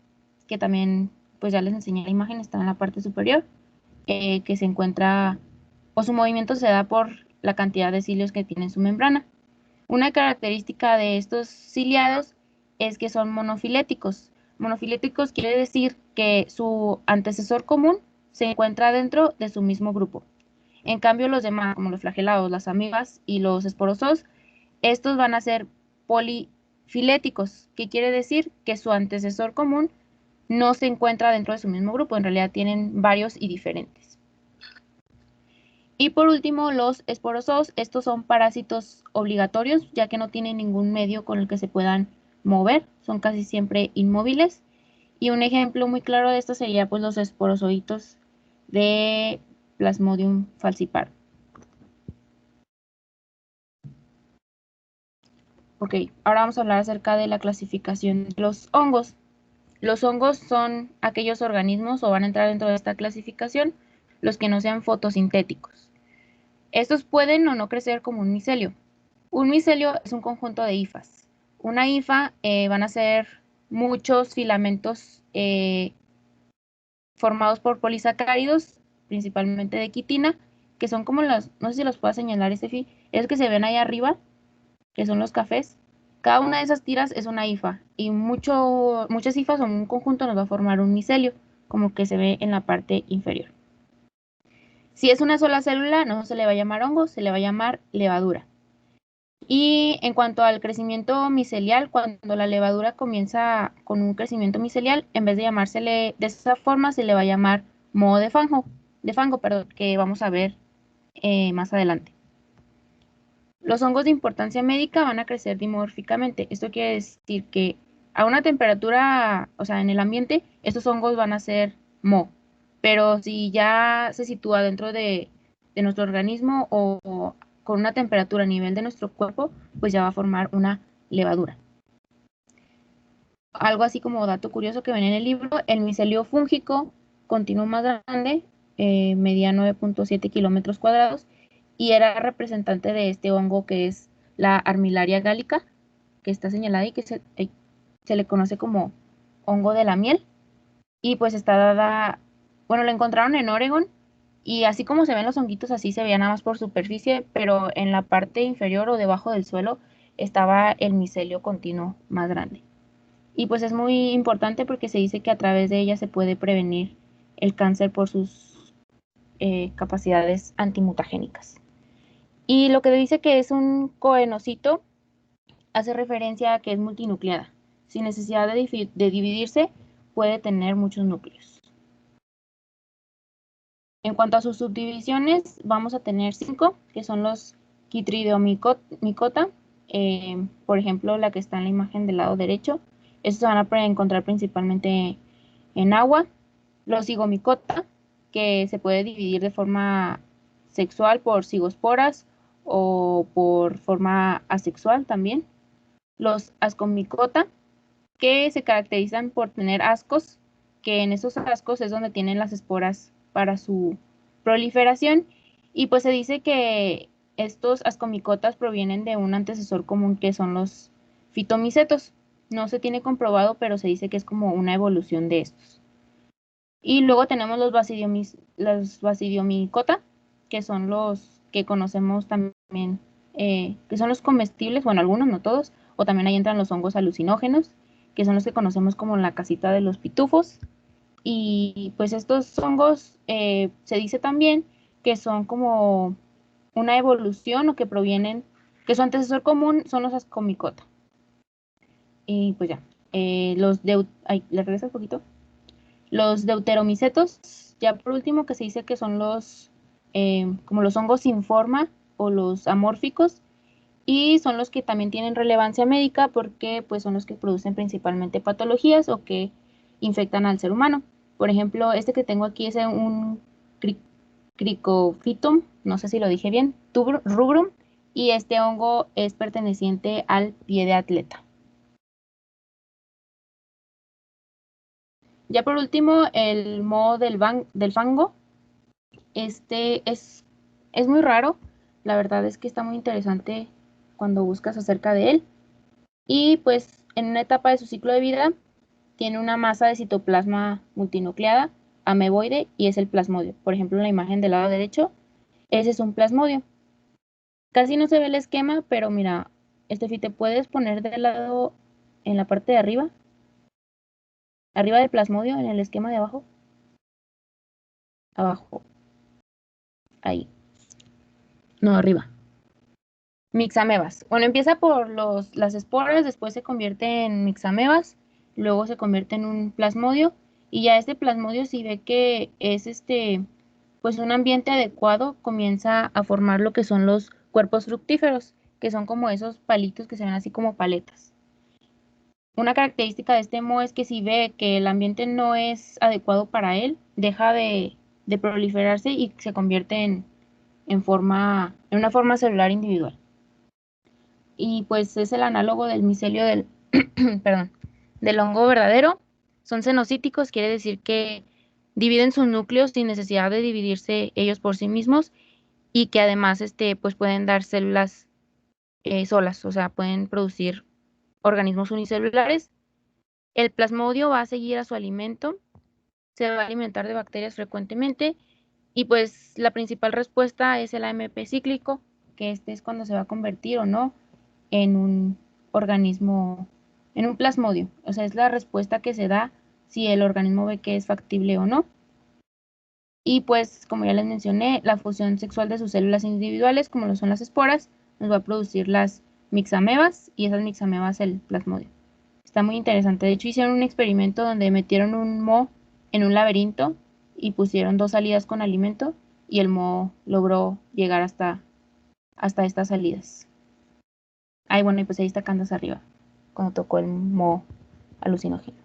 que también pues ya les enseñé la imagen, está en la parte superior, que se encuentra, o su movimiento se da por la cantidad de cilios que tiene en su membrana. Una característica de estos ciliados es que son monofiléticos. Monofiléticos quiere decir que su antecesor común se encuentra dentro de su mismo grupo. En cambio, los demás, como los flagelados, las amibas y los esporozoos, estos van a ser polifiléticos, que quiere decir que su antecesor común no se encuentra dentro de su mismo grupo, en realidad tienen varios y diferentes. Y por último, los esporozoos, estos son parásitos obligatorios, ya que no tienen ningún medio con el que se puedan mover, son casi siempre inmóviles. Y un ejemplo muy claro de esto sería pues los esporozoitos de Plasmodium falciparum. Ok, ahora vamos a hablar acerca de la clasificación de los hongos. Los hongos son aquellos organismos, o van a entrar dentro de esta clasificación, los que no sean fotosintéticos. Estos pueden o no crecer como un micelio. Un micelio es un conjunto de hifas. Una hifa van a ser muchos filamentos formados por polisacáridos, principalmente de quitina, que son como los, no sé si los puedo señalar, Estefi, es que se ven ahí arriba, que son los cafés. Cada una de esas tiras es una hifa, y muchas hifas o un conjunto nos va a formar un micelio, como que se ve en la parte inferior. Si es una sola célula, no se le va a llamar hongo, se le va a llamar levadura. Y en cuanto al crecimiento micelial, cuando la levadura comienza con un crecimiento micelial, en vez de llamársele de esa forma, se le va a llamar moho de fango, que vamos a ver más adelante. Los hongos de importancia médica van a crecer dimórficamente. Esto quiere decir que a una temperatura, o sea, en el ambiente, estos hongos van a ser moho. Pero si ya se sitúa dentro de nuestro organismo o con una temperatura a nivel de nuestro cuerpo, pues ya va a formar una levadura. Algo así como dato curioso que ven en el libro, el micelio fúngico continuo más grande, medía 9.7 kilómetros cuadrados, y era representante de este hongo que es la Armillaria gallica, que está señalada y que se le conoce como hongo de la miel. Y pues está dada, bueno, lo encontraron en Oregon, y así como se ven los honguitos, así se veía nada más por superficie, pero en la parte inferior o debajo del suelo estaba el micelio continuo más grande. Y pues es muy importante porque se dice que a través de ella se puede prevenir el cáncer por sus capacidades antimutagénicas. Y lo que dice que es un coenocito hace referencia a que es multinucleada. Sin necesidad de dividirse, puede tener muchos núcleos. En cuanto a sus subdivisiones, vamos a tener 5, que son los Chytridiomycota, por ejemplo, la que está en la imagen del lado derecho. Estos se van a encontrar principalmente en agua. Los Zygomycota, que se puede dividir de forma sexual por cigosporas o por forma asexual también. Los ascomicota, que se caracterizan por tener ascos, que en esos ascos es donde tienen las esporas para su proliferación, y pues se dice que estos ascomicotas provienen de un antecesor común que son los fitomicetos. No se tiene comprobado, pero se dice que es como una evolución de estos. Y luego tenemos los basidiomicota, que son los que conocemos también, que son los comestibles, bueno, algunos, no todos, o también ahí entran los hongos alucinógenos, que son los que conocemos como la casita de los pitufos. Y pues estos hongos se dice también que son como una evolución o que provienen, que su antecesor común son los ascomicota. Y pues ya, ¿le regresa un poquito? Los deuteromicetos, ya por último, que se dice que son los, como los hongos sin forma o los amórficos, y son los que también tienen relevancia médica porque pues son los que producen principalmente patologías o que infectan al ser humano. Por ejemplo, este que tengo aquí es un Cricophytum, no sé si lo dije bien, rubrum, y este hongo es perteneciente al pie de atleta. Ya por último, el moho del fango. Este es muy raro. La verdad es que está muy interesante cuando buscas acerca de él. Y pues en una etapa de su ciclo de vida tiene una masa de citoplasma multinucleada, ameboide, y es el plasmodio. Por ejemplo, en la imagen del lado derecho, ese es un plasmodio. Casi no se ve el esquema, pero mira, Estefi, ¿te puedes poner del lado en la parte de arriba? Arriba del plasmodio, en el esquema de abajo. Abajo. Ahí. No, arriba. Mixamebas. Bueno, empieza por las esporas, después se convierte en mixamebas, luego se convierte en un plasmodio, y ya este plasmodio, si ve que es pues un ambiente adecuado, comienza a formar lo que son los cuerpos fructíferos, que son como esos palitos que se ven así como paletas. Una característica de este moho es que si ve que el ambiente no es adecuado para él, deja de proliferarse y se convierte en una forma celular individual. Y pues es el análogo del micelio del, perdón, del hongo verdadero. Son cenocíticos, quiere decir que dividen sus núcleos sin necesidad de dividirse ellos por sí mismos, y que además pues pueden dar células solas, o sea, pueden producir organismos unicelulares. El plasmodio va a seguir a su alimento, se va a alimentar de bacterias frecuentemente, y pues la principal respuesta es el AMP cíclico, que es cuando se va a convertir o no en un organismo, en un plasmodio. O sea, es la respuesta que se da si el organismo ve que es factible o no. Y pues, como ya les mencioné, la fusión sexual de sus células individuales, como lo son las esporas, nos va a producir las mixamebas, y esas mixamebas el plasmodio. Está muy interesante. De hecho, hicieron un experimento donde metieron un moho en un laberinto y pusieron 2 salidas con alimento, y el moho logró llegar hasta estas salidas. Ay, bueno, y pues ahí está Candace arriba, cuando tocó el moho alucinógeno.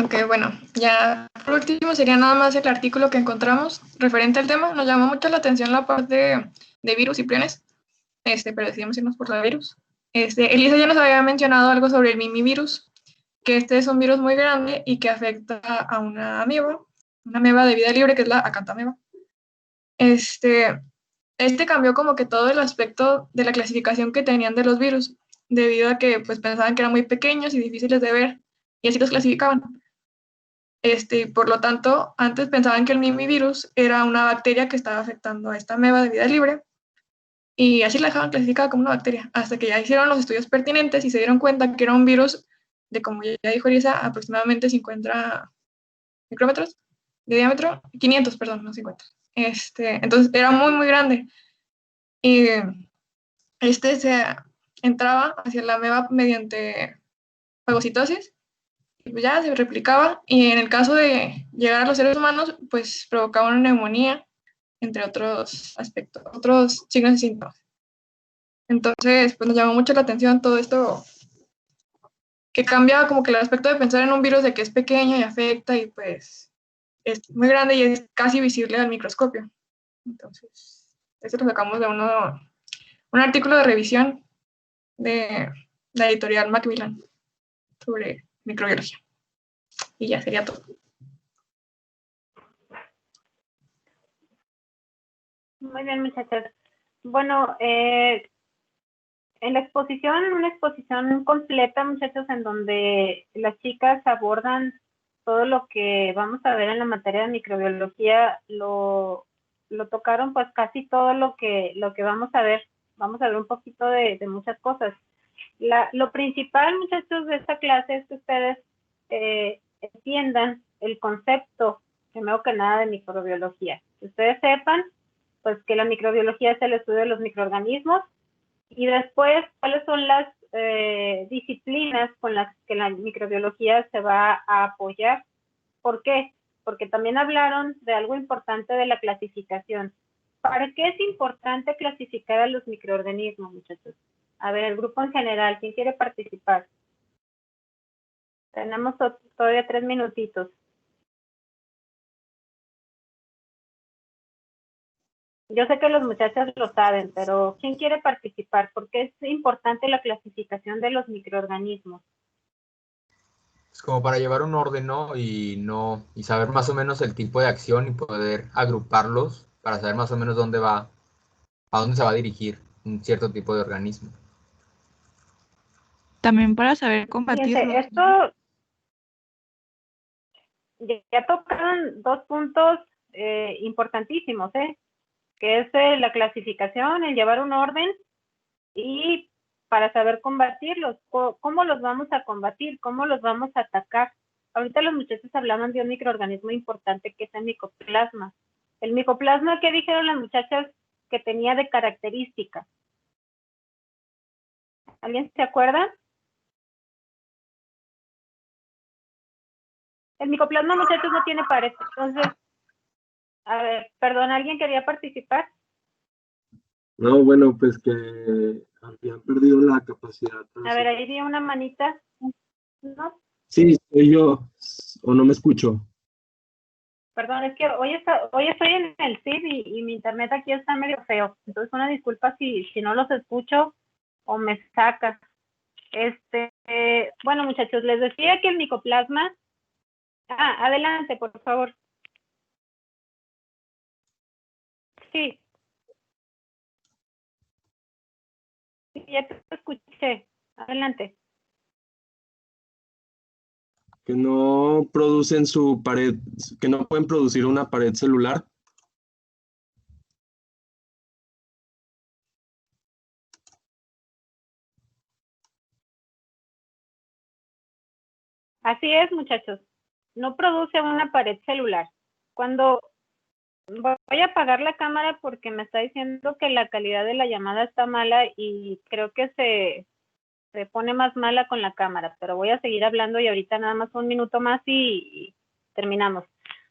Ok, bueno, ya por último sería nada más el artículo que encontramos referente al tema. Nos llamó mucho la atención la parte de virus y priones, pero decidimos irnos por la virus. Elisa ya nos había mencionado algo sobre el mimivirus, que este es un virus muy grande y que afecta a una ameba de vida libre, que es la acantameba. Este cambió como que todo el aspecto de la clasificación que tenían de los virus, debido a que pues pensaban que eran muy pequeños y difíciles de ver, y así los clasificaban. Por lo tanto, antes pensaban que el mimivirus era una bacteria que estaba afectando a esta ameba de vida libre, y así la dejaban clasificada como una bacteria, hasta que ya hicieron los estudios pertinentes y se dieron cuenta que era un virus de, como ya dijo Elisa, aproximadamente 50 micrómetros de diámetro, 500, perdón, no 50. Entonces era muy, muy grande. Y se entraba hacia la ameba mediante fagocitosis, y pues ya se replicaba, y en el caso de llegar a los seres humanos, pues provocaba una neumonía, entre otros aspectos, otros signos y síntomas. Entonces, pues nos llamó mucho la atención todo esto que cambia como que el aspecto de pensar en un virus de que es pequeño y afecta y pues es muy grande y es casi visible al microscopio. Entonces, eso lo sacamos de un artículo de revisión de la editorial Macmillan sobre microbiología. Y ya sería todo. Muy bien, muchachos. Bueno, en la exposición, una exposición completa, muchachos, en donde las chicas abordan todo lo que vamos a ver en la materia de microbiología, lo tocaron pues casi todo lo que vamos a ver. Vamos a ver un poquito de muchas cosas. Lo principal, muchachos, de esta clase es que ustedes entiendan el concepto, primero que nada, de microbiología. Que ustedes sepan pues que la microbiología es el estudio de los microorganismos, y después cuáles son las disciplinas con las que la microbiología se va a apoyar. ¿Por qué? Porque también hablaron de algo importante de la clasificación. ¿Para qué es importante clasificar a los microorganismos, muchachos? A ver, el grupo en general, ¿quién quiere participar? Tenemos todavía 3 minutitos. Yo sé que los muchachos lo saben, pero ¿quién quiere participar? ¿Por qué es importante la clasificación de los microorganismos? Es como para llevar un orden, ¿no? Y saber más o menos el tipo de acción y poder agruparlos para saber más o menos dónde va, a dónde se va a dirigir un cierto tipo de organismo. También para saber Fíjense, combatirlos. esto ya tocaron 2 puntos importantísimos, que es la clasificación, el llevar un orden, y para saber combatirlos. ¿Cómo los vamos a combatir? ¿Cómo los vamos a atacar? Ahorita los muchachos hablaban de un microorganismo importante que es el micoplasma. El micoplasma, ¿qué dijeron las muchachas que tenía de característica? ¿Alguien se acuerda? El micoplasma, muchachos, no tiene pared. Entonces, a ver, perdón, ¿alguien quería participar? No, bueno, pues que habían perdido la capacidad. A ver, ahí vi una manita. ¿No? Sí, soy yo, o no me escucho. Perdón, es que hoy estoy en el CID y mi internet aquí está medio feo. Entonces, una disculpa si no los escucho o me saca. Bueno, muchachos, les decía que el micoplasma... adelante, por favor. Sí. Sí, ya te escuché. Adelante. Que no producen su pared, que no pueden producir una pared celular. Así es, muchachos. No produce una pared celular. Cuando voy a apagar la cámara porque me está diciendo que la calidad de la llamada está mala y creo que se pone más mala con la cámara, pero voy a seguir hablando y ahorita nada más un minuto más y terminamos.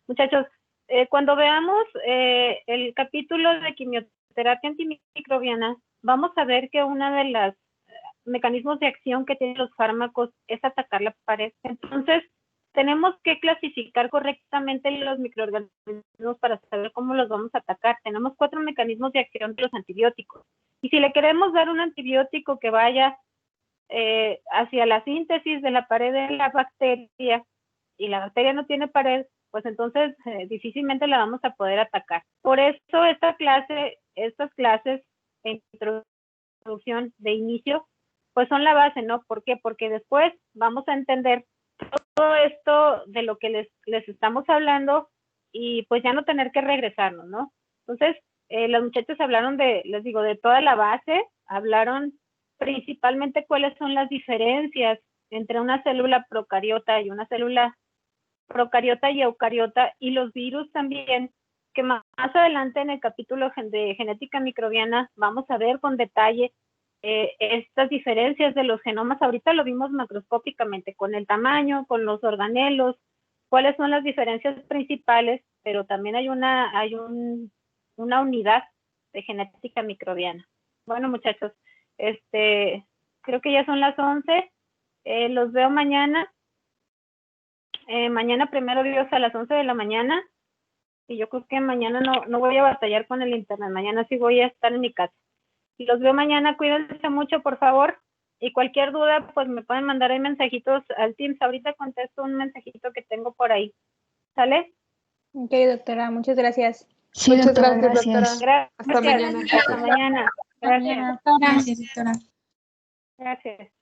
Muchachos, cuando veamos el capítulo de quimioterapia antimicrobiana, vamos a ver que una de las mecanismos de acción que tienen los fármacos es atacar la pared. Entonces, tenemos que clasificar correctamente los microorganismos para saber cómo los vamos a atacar. Tenemos 4 mecanismos de acción de los antibióticos. Y si le queremos dar un antibiótico que vaya hacia la síntesis de la pared de la bacteria, y la bacteria no tiene pared, pues entonces difícilmente la vamos a poder atacar. Por eso estas clases de introducción, de inicio, pues son la base, ¿no? ¿Por qué? Porque después vamos a entender todo esto de lo que les estamos hablando y pues ya no tener que regresarnos, ¿no? Entonces, los muchachos hablaron les digo, de toda la base, hablaron principalmente cuáles son las diferencias entre una célula procariota y una célula procariota y eucariota, y los virus también, que más adelante en el capítulo de genética microbiana vamos a ver con detalle estas diferencias de los genomas. Ahorita lo vimos macroscópicamente con el tamaño, con los organelos, cuáles son las diferencias principales, pero también hay una unidad de genética microbiana. Bueno, muchachos, creo que ya son las 11. Los veo mañana. Mañana, primero Dios, a las 11 de la mañana. Y yo creo que mañana no voy a batallar con el internet. Mañana sí voy a estar en mi casa. Y los veo mañana. Cuídense mucho, por favor. Y cualquier duda, pues me pueden mandar ahí mensajitos al Teams. Ahorita contesto un mensajito que tengo por ahí. ¿Sale? Ok, doctora, muchas gracias. Sí, Muchas doctora, gracias, gracias. doctora. Gracias. Hasta mañana. Hasta mañana. Gracias. Mañana. Gracias, doctora. Gracias.